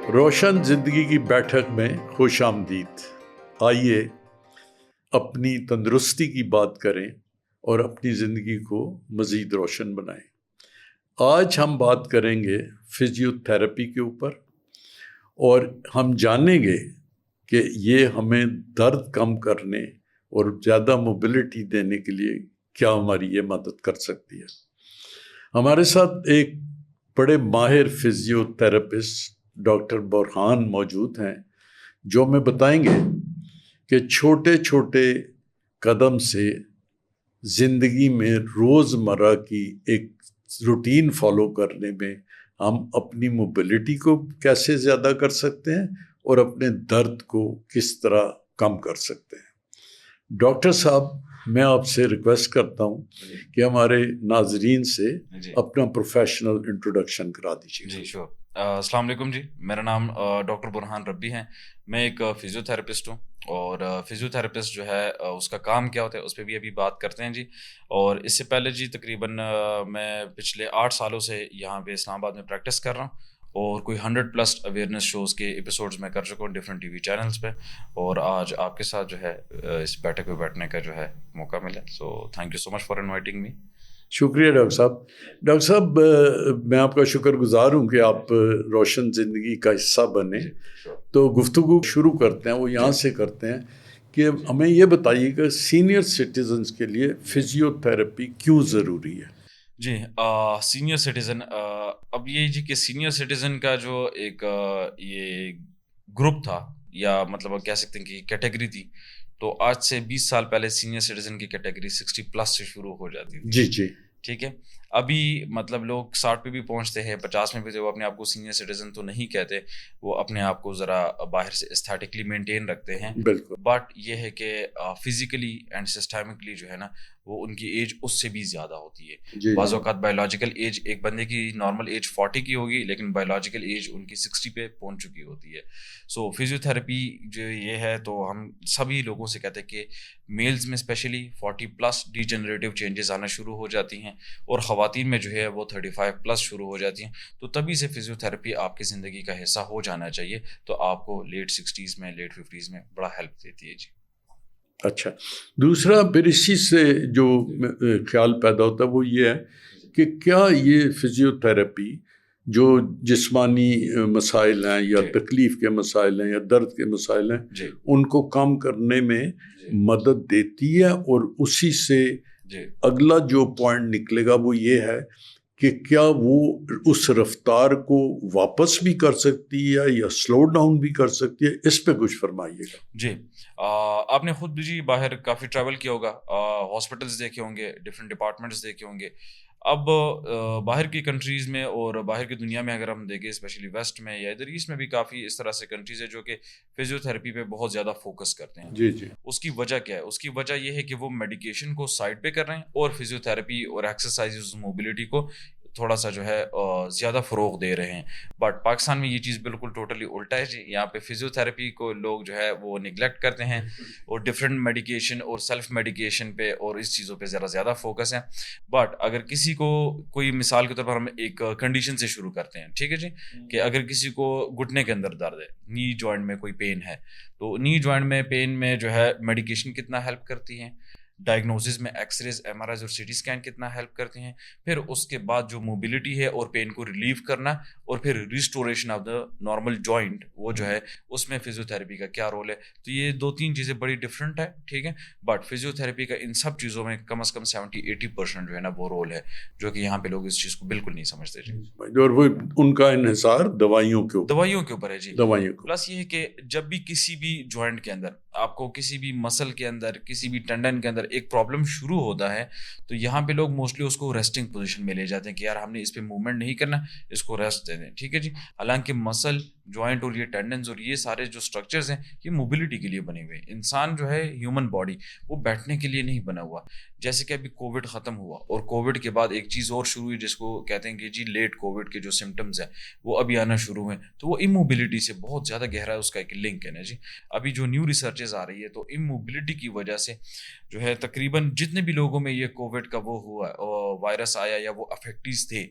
روشن زندگی کی بیٹھک میں خوش آمدید. آئیے اپنی تندرستی کی بات کریں اور اپنی زندگی کو مزید روشن بنائیں. آج ہم بات کریں گے فزیوتھیراپی کے اوپر، اور ہم جانیں گے کہ یہ ہمیں درد کم کرنے اور زیادہ موبلٹی دینے کے لیے کیا ہماری یہ مدد کر سکتی ہے. ہمارے ساتھ ایک بڑے ماہر فزیوتھیراپسٹ ڈاکٹر برہان موجود ہیں، جو ہمیں بتائیں گے کہ چھوٹے چھوٹے قدم سے زندگی میں روزمرہ کی ایک روٹین فالو کرنے میں ہم اپنی موبلٹی کو کیسے زیادہ کر سکتے ہیں اور اپنے درد کو کس طرح کم کر سکتے ہیں. ڈاکٹر صاحب، میں آپ سے ریکویسٹ کرتا ہوں کہ ہمارے ناظرین سے اپنا پروفیشنل انٹروڈکشن کرا دیجیے. جی شور. السلام علیکم جی، میرا نام ڈاکٹر برہان ربی ہے. میں ایک فزیوتھیراپسٹ ہوں، اور فزیوتھیراپسٹ جو ہے اس کا کام کیا ہوتا ہے اس پہ بھی ابھی بات کرتے ہیں جی. اور اس سے پہلے جی تقریباً میں پچھلے 8 سالوں سے یہاں پہ اسلام آباد میں پریکٹس کر رہا ہوں، اور کوئی 100+ اویئرنیس شوز کے ایپیسوڈز میں کر چکا ہوں ڈفرینٹ ٹی وی چینلز پہ. اور آج آپ کے ساتھ جو ہے اس بیٹھک پہ بیٹھنے کا جو ہے موقع ملا. So thank you so much for inviting me. شکریہ ڈاکٹر صاحب. ڈاکٹر صاحب، میں آپ کا شکر گزار ہوں کہ آپ روشن زندگی کا حصہ بنے. تو گفتگو شروع کرتے ہیں، وہ یہاں سے کرتے ہیں کہ ہمیں یہ بتائیے کہ سینئر سٹیزنز کے لیے فزیوتھیراپی کیوں ضروری ہے؟ جی سینئر سٹیزن، اب یہ جی کہ سینئر سٹیزن کا جو ایک یہ گروپ تھا، یا مطلب کہہ سکتے ہیں کہ کیٹیگری تھی، تو آج سے 20 سال پہلے سینئر سٹیزن کی کیٹیگری 60+ سے شروع ہو جاتی تھی. جی جی ٹھیک ہے. ابھی مطلب لوگ 60 پہ بھی پہنچتے ہیں، 50 میں بھی. وہ اپنے آپ کو سینئر سٹیزن تو نہیں کہتے، وہ اپنے آپ کو ذرا باہر سے استھیٹکلی مینٹین رکھتے ہیں. بالکل. بٹ یہ ہے کہ فزیکلی اینڈ سسٹمکلی جو ہے نا، وہ ان کی ایج اس سے بھی زیادہ ہوتی ہے. جی بعض اوقات بایولوجیکل ایج ایک بندے کی نارمل ایج 40 کی ہوگی، لیکن بایولوجیکل ایج ان کی 60 پہ پہنچ چکی ہوتی ہے. سو فزیوتھیراپی جو یہ ہے، تو ہم سبھی لوگوں سے کہتے ہیں کہ میلز میں اسپیشلی 40+ ڈی جنریٹیو چینجز آنا شروع ہو جاتی ہیں، اور خواتین میں جو ہے وہ 35+ شروع ہو جاتی ہیں. تو تبھی سے فزیوتھیراپی آپ کی زندگی کا حصہ ہو جانا چاہیے. تو آپ کو لیٹ 60s میں، لیٹ 50s میں بڑا ہیلپ دیتی ہے جی. اچھا. دوسرا پھر اسی سے جو خیال پیدا ہوتا ہے وہ یہ ہے کہ کیا یہ فزیوتھیراپی جو جسمانی مسائل ہیں یا تکلیف کے مسائل ہیں یا درد کے مسائل ہیں، ان کو کم کرنے میں مدد دیتی ہے؟ اور اسی سے اگلا جو پوائنٹ نکلے گا وہ یہ ہے کہ کیا وہ اس رفتار کو واپس بھی کر سکتی ہے یا سلو ڈاؤن بھی کر سکتی ہے؟ اس پہ کچھ فرمائیے گا. جی آپ نے خود بھی جی باہر کافی ٹریول کیا ہوگا، ہاسپٹلس دیکھے ہوں گے، ڈفرینٹ ڈپارٹمنٹس دیکھے ہوں گے. اب باہر کی کنٹریز میں اور باہر کی دنیا میں اگر ہم دیکھیں، اسپیشلی ویسٹ میں یا ادھر ایسٹ میں بھی کافی اس طرح سے کنٹریز ہے جو کہ فزیوتھیراپی پہ بہت زیادہ فوکس کرتے ہیں. جی جی. اس کی وجہ کیا ہے؟ اس کی وجہ یہ ہے کہ وہ میڈیکیشن کو سائڈ پہ کر رہے ہیں، اور فزیوتھیراپی اور ایکسرسائز موبلٹی کو تھوڑا سا جو ہے زیادہ فروغ دے رہے ہیں. بٹ پاکستان میں یہ چیز بالکل ٹوٹلی الٹا ہے جی. یہاں پہ فزیوتھیراپی کو لوگ جو ہے وہ نگلیکٹ کرتے ہیں، اور ڈفرینٹ میڈیکیشن اور سیلف میڈیکیشن پہ اور اس چیزوں پہ ذرا زیادہ فوکس ہے. بٹ اگر کسی کو کوئی مثال کے طور پر ہم ایک کنڈیشن سے شروع کرتے ہیں، ٹھیک ہے جی، کہ اگر کسی کو گھٹنے کے اندر درد ہے، نی جوائنٹ میں کوئی پین ہے، تو نی جوائنٹ میں پین میں جو ہے میڈیکیشن کتنا ہیلپ کرتی ہیں، ڈائگنوسس میں X rays, M R Is اور سی ٹی اسکین کتنا ہیلپ کرتے ہیں. پھر اس کے بعد جو موبلٹی ہے اور پین کو ریلیو کرنا، اور پھر restoration of the normal joint, وہ جو ہے اس میں فزیوتھیراپی کا کیا رول ہے. تو یہ 2-3 چیزیں بڑی ڈفرینٹ ہے، ٹھیک ہے. بٹ فزیوتھیراپی کا ان سب چیزوں میں کم از کم 70-80% جو ہے نا وہ رول ہے، جو کہ یہاں پہ لوگ اس چیز کو بالکل نہیں سمجھتے جی. اور وہ ان کا انحصار دوائیوں کے اوپر ہے جی. دوائیوں کو پلس یہ ہے کہ جب بھی کسی بھی جوائنٹ کے اندر آپ کو کسی بھی مسل کے اندر، کسی بھی ٹینڈن کے اندر ایک پرابلم شروع ہوتا ہے، تو یہاں پہ لوگ موسٹلی اس کو ریسٹنگ پوزیشن میں لے جاتے ہیں کہ یار ہم نے اس پہ موومنٹ نہیں کرنا، اس کو ریسٹ دے دیں، ٹھیک ہے جی. حالانکہ مسل، جوائنٹ اور یہ ٹینڈنز اور یہ سارے جو اسٹرکچرز ہیں، یہ موبلٹی کے لیے بنے ہوئے ہیں. انسان جو ہے ہیومن باڈی، وہ بیٹھنے کے لیے نہیں بنا ہوا. جیسے کہ ابھی کووڈ ختم ہوا، اور کووڈ کے بعد ایک چیز اور شروع ہوئی جس کو کہتے ہیں کہ جی لیٹ کووڈ کے جو سمٹمز ہیں وہ ابھی آنا شروع ہوئے. تو وہ اموبلٹی سے بہت زیادہ گہرا اس کا ایک لنک ہے نا جی. ابھی جو نیو ریسرچز آ رہی ہے، تو اموبلٹی کی وجہ سے جو ہے تقریباً جتنے بھی لوگوں میں یہ کووڈ کا وہ ہوا وائرس آیا یا وہ افیکٹیز تھے،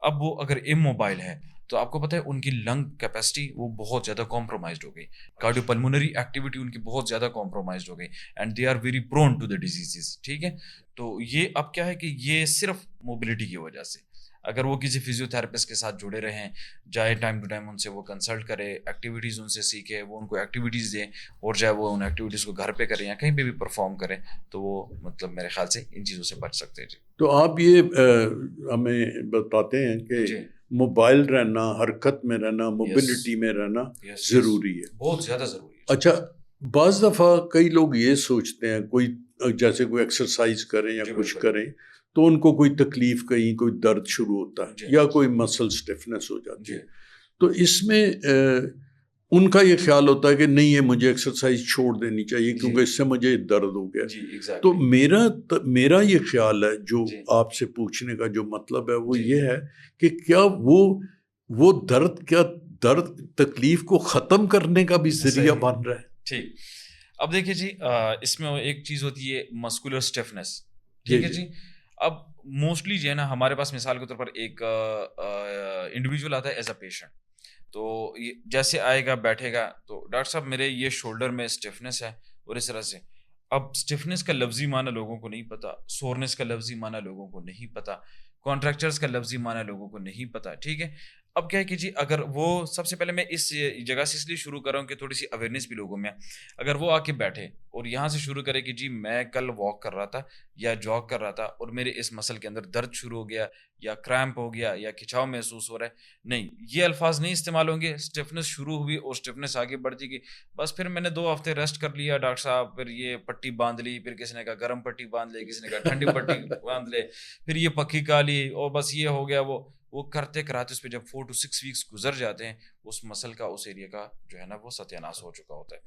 اب وہ اگر اموبائل ہے تو آپ کو پتہ ہے ان کی لنگ کیپیسٹی وہ بہت زیادہ کمپرومائزڈ ہو گئی, کارڈیو پلمونری ایکٹیویٹی ان کی بہت زیادہ کمپرومائزڈ ہو گئی, and they are very prone to the diseases. ٹھیک ہے, تو یہ اب کیا ہے کہ یہ صرف موبلٹی کی وجہ سے, اگر وہ کسی فزیو تھراپسٹ کے ساتھ جڑے رہیں, جائے ٹائم ٹو ٹائم ان سے وہ کنسلٹ کرے, ایکٹیویٹیز ان سے سیکھے, وہ ان کو ایکٹیویٹیز دیں, اور چاہے وہ ان ایکٹیویٹیز کو گھر پہ کریں یا کہیں پہ بھی پرفارم کریں, تو وہ مطلب میرے خیال سے ان چیزوں سے بچ سکتے ہیں. جی تو آپ یہ ہمیں بتاتے ہیں کہ موبائل رہنا, حرکت میں رہنا, موبلٹی میں رہنا ضروری ہے, بہت زیادہ ضروری ہے. اچھا, بعض دفعہ کئی لوگ یہ سوچتے ہیں, کوئی جیسے کوئی ایکسرسائز کریں یا کچھ کریں تو ان کو کوئی تکلیف, کہیں کوئی درد شروع ہوتا ہے یا کوئی مسل سٹفنس ہو جاتی ہے, تو اس میں ان کا یہ خیال ہوتا ہے کہ نہیں, یہ مجھے ایکسرسائز چھوڑ دینی چاہیے کیونکہ اس سے مجھے درد ہو گیا. تو میرا یہ خیال ہے, جو آپ سے پوچھنے کا جو مطلب ہے وہ یہ ہے کہ کیا وہ درد تکلیف کو ختم کرنے کا بھی ذریعہ بن رہا ہے؟ ٹھیک, اب دیکھیے جی, اس میں ایک چیز ہوتی ہے مسکولر سٹفنس. ٹھیک ہے جی, اب موسٹلی جو ہے نا ہمارے پاس مثال کے طور پر ایک انڈیویجول آتا ہے ایز اے پیشنٹ, تو جیسے آئے گا بیٹھے گا تو ڈاکٹر صاحب میرے یہ شولڈر میں اسٹفنس ہے اور اس طرح سے. اب اسٹفنس کا لفظی معنی لوگوں کو نہیں پتا, سورنس کا لفظی معنی لوگوں کو نہیں پتا, کانٹریکچرز کا لفظی معنی لوگوں کو نہیں پتا. ٹھیک ہے, اب کیا ہے کہ جی اگر وہ, سب سے پہلے میں اس جگہ سے اس لیے شروع کر رہا ہوں کہ تھوڑی سی اویئرنیس بھی لوگوں میں, اگر وہ آ کے بیٹھے اور یہاں سے شروع کرے کہ جی میں کل واک کر رہا تھا یا جاگ کر رہا تھا اور میرے اس مسل کے اندر درد شروع ہو گیا یا کریمپ ہو گیا یا کھچاؤ محسوس ہو رہا ہے, نہیں, یہ الفاظ نہیں استعمال ہوں گے. اسٹفنس شروع ہوئی اور اسٹفنس آگے بڑھتی گئی, بس پھر میں نے 2 ہفتے ریسٹ کر لیا ڈاکٹر صاحب, پھر یہ پٹی باندھ لی, پھر کسی نے کہا گرم پٹی باندھ لے, کسی نے کہا ٹھنڈی پٹی باندھ لے, پھر یہ پکی کا لی, اور بس یہ ہو گیا. وہ کرتے کراتے اس پہ جب 4 to 6 ویکس گزر جاتے ہیں, اس مسل کا, اس ایریا کا جو ہے نا وہ ستیاناش ہو چکا ہوتا ہے.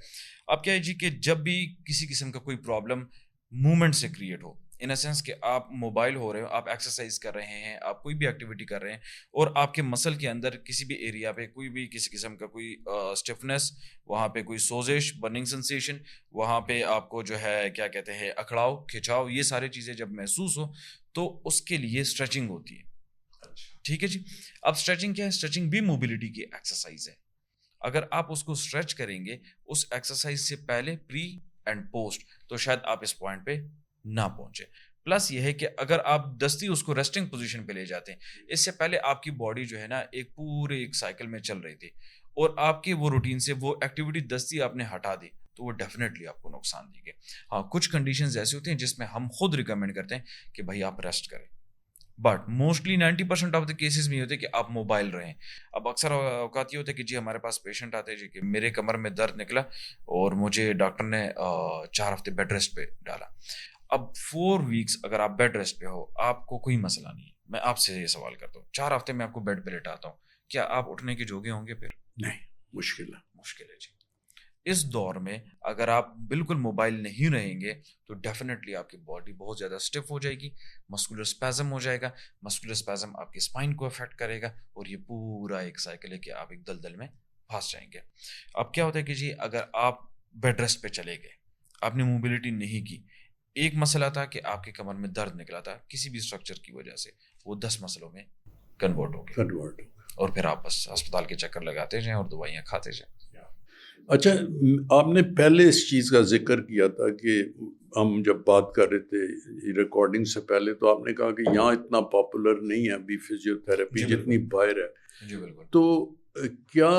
اب کیا ہے جی کہ جب بھی کسی قسم کا کوئی پرابلم موومنٹ سے create who, in a sense کہ آپ موبائل ہو رہے ہو, آپ ایکسرسائز کر رہے ہیں, آپ کوئی بھی ایکٹیویٹی کر رہے ہیں, اور آپ کے مسل کے اندر کسی بھی ایریا پہ کوئی بھی کسی قسم کا کوئی اسٹفنس, وہاں پہ کوئی سوزش, برننگ سنسیشن, وہاں پہ آپ کو جو ہے کیا کہتے ہیں اکڑاؤ, کھچاؤ, یہ ساری چیزیں جب محسوس ہو تو اس کے لیے اسٹریچنگ ہوتی ہے. ٹھیک ہے جی, اب اسٹریچنگ کیا ہے؟ اسٹریچنگ بھی موبلٹی کی ایکسرسائز ہے. اگر آپ اس کو اسٹریچ کریں گے اس ایکسرسائز سے پہلے, پری اینڈ پوسٹ, تو شاید آپ اس پوائنٹ پہ نہ پہنچے. پلس یہ ہے کہ اگر آپ دستی اس کو ریسٹنگ پوزیشن پہ لے جاتے ہیں, اس سے پہلے آپ کی باڈی جو ہے نا ایک پورے ایک سائیکل میں چل رہی تھی, اور آپ کے وہ روٹین سے وہ ایکٹیویٹی دستی آپ نے ہٹا دی, تو وہ ڈیفینیٹلی آپ کو نقصان دے گی. ہاں, کچھ کنڈیشنز ایسی ہوتی ہیں جس میں ہم خود ریکمینڈ کرتے ہیں کہ بھائی آپ ریسٹ کریں, but mostly 90% of the cases میں یہ ہوتے ہیں کہ آپ موبائل رہیں. اب اکثر اوقات یہ ہوتا ہے کہ جی ہمارے پاس پیشنٹ آتے ہیں جی کہ میرے کمر میں درد نکلا اور مجھے ڈاکٹر نے 4 ہفتے بیڈ ریسٹ پہ ڈالا. اب 4 ویکس اگر آپ بیڈ ریسٹ پہ ہو, آپ کو کوئی مسئلہ نہیں ہے, میں آپ سے یہ سوال کرتا ہوں, 4 ہفتے میں آپ کو بیڈ پہ لٹاتا ہوں, کیا آپ اٹھنے کے جوگے ہوں گے؟ پھر نہیں, مشکل ہے جی. اس دور میں اگر آپ بالکل موبائل نہیں رہیں گے تو ڈیفینیٹلی آپ کی باڈی بہت زیادہ اسٹف ہو جائے گی, مسکولر اسپیزم ہو جائے گا, مسکولر اسپیزم آپ کی اسپائن کو افیکٹ کرے گا, اور یہ پورا ایک سائیکل ہے کہ آپ ایک دلدل میں پھنس جائیں گے. اب کیا ہوتا ہے کہ جی اگر آپ بیڈ ریسٹ پہ چلے گئے, آپ نے موبلٹی نہیں کی, ایک مسئلہ تھا کہ آپ کے کمر میں درد نکلا تھا کسی بھی اسٹرکچر کی وجہ سے, وہ 10 مسئلوں میں کنورٹ ہو گیا, اور پھر آپ بس ہسپتال کے چکر لگاتے جائیں اور دوائیاں کھاتے جائیں. اچھا, آپ نے پہلے اس چیز کا ذکر کیا تھا کہ ہم جب بات کر رہے تھے ریکارڈنگ سے پہلے, تو آپ نے کہا کہ یہاں اتنا پاپولر نہیں ہے ابھی فزیو تھراپی جتنی باہر ہے. جی بالکل. تو کیا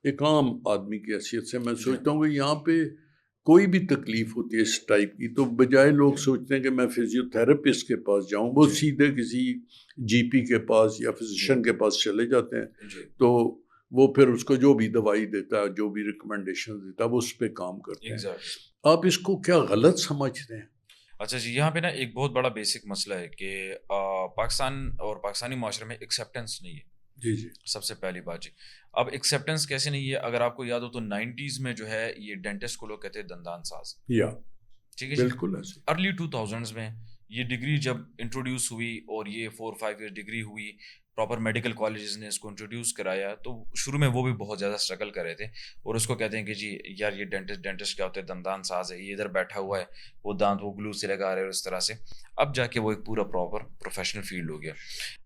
ایک عام آدمی کی حیثیت سے میں سوچتا ہوں کہ یہاں پہ کوئی بھی تکلیف ہوتی ہے اس ٹائپ کی, تو بجائے لوگ سوچتے ہیں کہ میں فزیو تھراپسٹ کے پاس جاؤں, وہ سیدھے کسی جی پی کے پاس یا فزیشین کے پاس چلے جاتے ہیں, تو وہ پھر اس کو جو بھی دوائی دیتا ہے, جو بھی ریکمنڈیشن دیتا ہے, وہ اس پہ کام کرتے ہیں. آپ اس کو کیا غلط سمجھتے ہیں؟ اچھا جی, یہاں پہ نا ایک بہت بڑا بیسک مسئلہ ہے کہ پاکستان اور پاکستانی معاشرے میں ایکسیپٹنس نہیں ہے. جی جی, سب سے پہلی بات جی. اب ایکسیپٹنس کیسے نہیں ہے؟ اگر آپ کو یاد ہو تو 90s میں جو ہے یہ ڈینٹسٹ کو لوگ کہتے ہیں دندان ساز. ٹھیک ہے جی, بالکل ایسے. ارلی 2000s میں یہ ڈگری جب انٹروڈیوس ہوئی اور یہ 4-5 ایئر ڈگری ہوئی, پراپر میڈیکل کالجز نے اس کو انٹروڈیوس کرایا تو شروع میں وہ بھی بہت زیادہ اسٹرگل کر رہے تھے اور اس کو کہتے ہیں کہ جی یار یہ ڈینٹسٹ کیا ہوتا ہے, دندان ساز ہے, یہ ادھر بیٹھا ہوا ہے, وہ دانت وہ گلو سے لگا رہے ہیں, اس طرح سے اب جا کے وہ ایک پورا پراپر پروفیشنل فیلڈ ہو گیا.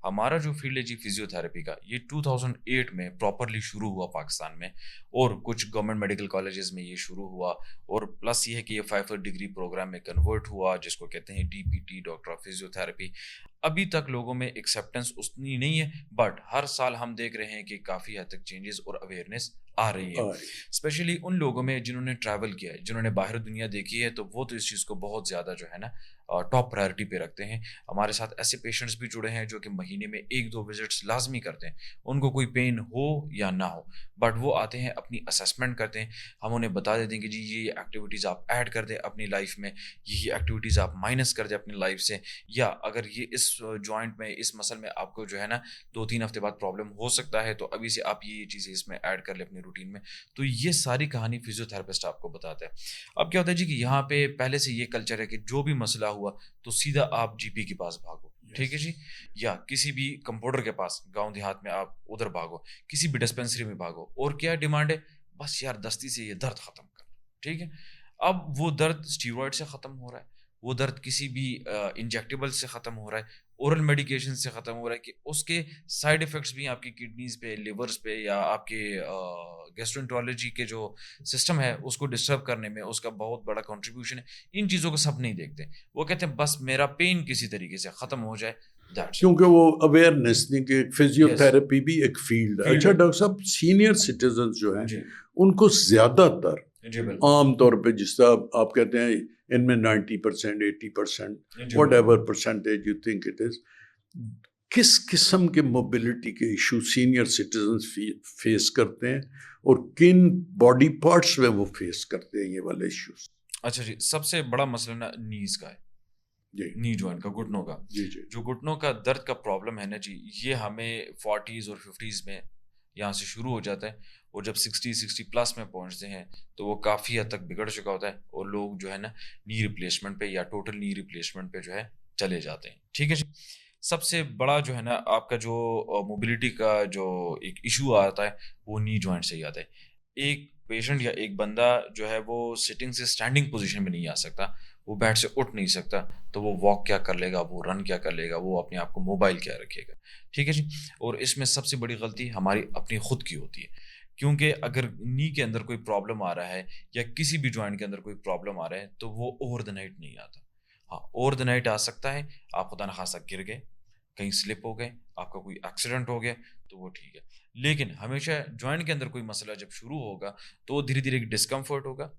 ہمارا جو فیلڈ ہے جی فزیوتھراپی کا, یہ 2008 میں پراپرلی شروع ہوا پاکستان میں, اور کچھ گورنمنٹ میڈیکل کالجز میں یہ شروع ہوا, اور پلس یہ ہے کہ یہ 5 ڈگری پروگرام میں کنورٹ ہوا جس کو کہتے ہیں DPT, ڈاکٹر آف فزیوتھراپی. ابھی تک لوگوں میں ایکسیپٹنس اتنی نہیں ہے, بٹ ہر سال ہم دیکھ رہے ہیں کہ کافی حد تک چینجز اور اویئرنیس آ رہی ہے, اسپیشلی ان لوگوں میں جنہوں نے ٹریول کیا ہے, جنہوں نے باہر دنیا دیکھی ہے, تو وہ تو اس چیز کو بہت زیادہ جو ہے نا ٹاپ پرائرٹی پہ رکھتے ہیں. ہمارے ساتھ ایسے پیشنٹس بھی جڑے ہیں جو کہ مہینے میں 1-2 وزٹس لازمی کرتے ہیں, ان کو کوئی پین ہو یا نہ ہو, بٹ وہ آتے ہیں اپنی اسیسمنٹ کرتے ہیں, ہم انہیں بتا دیتے ہیں کہ جی یہ ایکٹیویٹیز آپ ایڈ کر دیں اپنی لائف میں, یہی ایکٹیویٹیز آپ مائنس کر دیں اپنی لائف سے, یا اگر یہ اس جوائنٹ میں اس مسل میں آپ کو جو ہے نا 2-3 ہفتے بعد پرابلم ہو سکتا ہے, تو ابھی سے آپ یہ چیزیں اس میں ایڈ کر لیں اپنی روٹین میں. تو یہ ساری کہانی فزیوتھراپسٹ آپ کو بتاتا ہے. اب کیا ہوتا ہے جی کہ یہاں پہ پہلے سے یہ کلچر ہے کہ جو بھی مسئلہ ہوا تو سیدھا آپ GP کے پاس بھاگو, ٹھیک ہے جی, یا کسی بھی کمپاؤنڈر کے پاس, گاؤں دیہات میں آپ ادھر بھاگو, کسی بھی ڈسپینسری میں بھاگو, اور کیا ڈیمانڈ ہے, بس یار دستی سے یہ درد ختم کر, ٹھیک ہے. اب وہ درد اسٹیرائڈ سے ختم ہو رہا ہے, وہ درد کسی بھی انجیکٹیبل سے ختم ہو رہا ہے, اورل میڈیکیشن سے ختم ہو رہا ہے, کہ اس کے سائیڈ ایفیکٹس بھی آپ کی کڈنیز پہ, لیورز پہ, یا آپ کے گیسٹرونٹرولوجی کے جو سسٹم ہے اس کو ڈسٹرب کرنے میں اس کا بہت بڑا کنٹریبیوشن ہے. ان چیزوں کو سب نہیں دیکھتے, وہ کہتے ہیں بس میرا پین کسی طریقے سے ختم ہو جائے, کیونکہ وہ اویئرنیس نہیں کہ فزیوتھراپی بھی ایک فیلڈ ہے. اچھا ڈاکٹر صاحب, سینئر سٹیزنز جو ہیں ان کو زیادہ تر عام طور پہ جس طرح آپ کہتے ہیں ان میں 90%, 80%, what ever percentage you think it is, کس قسم کے موبلٹی کے ایشو سینئر سٹیزنز فیس کرتے ہیں اور کن باڈی پارٹس میں وہ فیس کرتے ہیں یہ والے ایشوز؟ اچھا جی, سب سے بڑا مسئلہ نا نیز کا ہے, نی جوائنٹ کا, گھٹنوں کا. جو گھٹنوں کا درد کا پرابلم ہے نا جی, یہ ہمیں 40s اور 50s میں یہاں سے شروع ہو جاتا ہے, اور جب 60 پلس میں پہنچتے ہیں تو وہ کافی حد تک بگڑ چکا ہوتا ہے, اور لوگ جو ہے نا نی ریپلیسمنٹ پہ یا ٹوٹل نی ریپلیسمنٹ پہ جو ہے چلے جاتے ہیں, ٹھیک ہے جی. سب سے بڑا جو ہے نا آپ کا جو موبلٹی کا جو ایک ایشو آتا ہے وہ نی جوائنٹ سے ہی آتا ہے. ایک پیشنٹ یا ایک بندہ جو ہے وہ سٹنگ سے اسٹینڈنگ پوزیشن میں نہیں آ سکتا, وہ بیڈ سے اٹھ نہیں سکتا, تو وہ واک کیا کر لے گا, وہ رن کیا کر لے گا, وہ اپنے آپ کو موبائل کیا رکھے گا, ٹھیک ہے جی. اور اس میں سب سے بڑی غلطی ہماری اپنی خود کی ہوتی ہے, کیونکہ اگر نی کے اندر کوئی پرابلم آ رہا ہے یا کسی بھی جوائنٹ کے اندر کوئی پرابلم آ رہا ہے تو وہ اوور دا نائٹ نہیں آتا. ہاں, اوور دا نائٹ آ سکتا ہے, آپ خدا نخواستہ گر گئے, کہیں سلپ ہو گئے, آپ کا کوئی ایکسیڈنٹ ہو گیا تو وہ ٹھیک ہے, لیکن ہمیشہ جوائنٹ کے اندر کوئی مسئلہ جب شروع ہوگا تو وہ دھیرے دھیرے ڈسکمفرٹ ہوگا,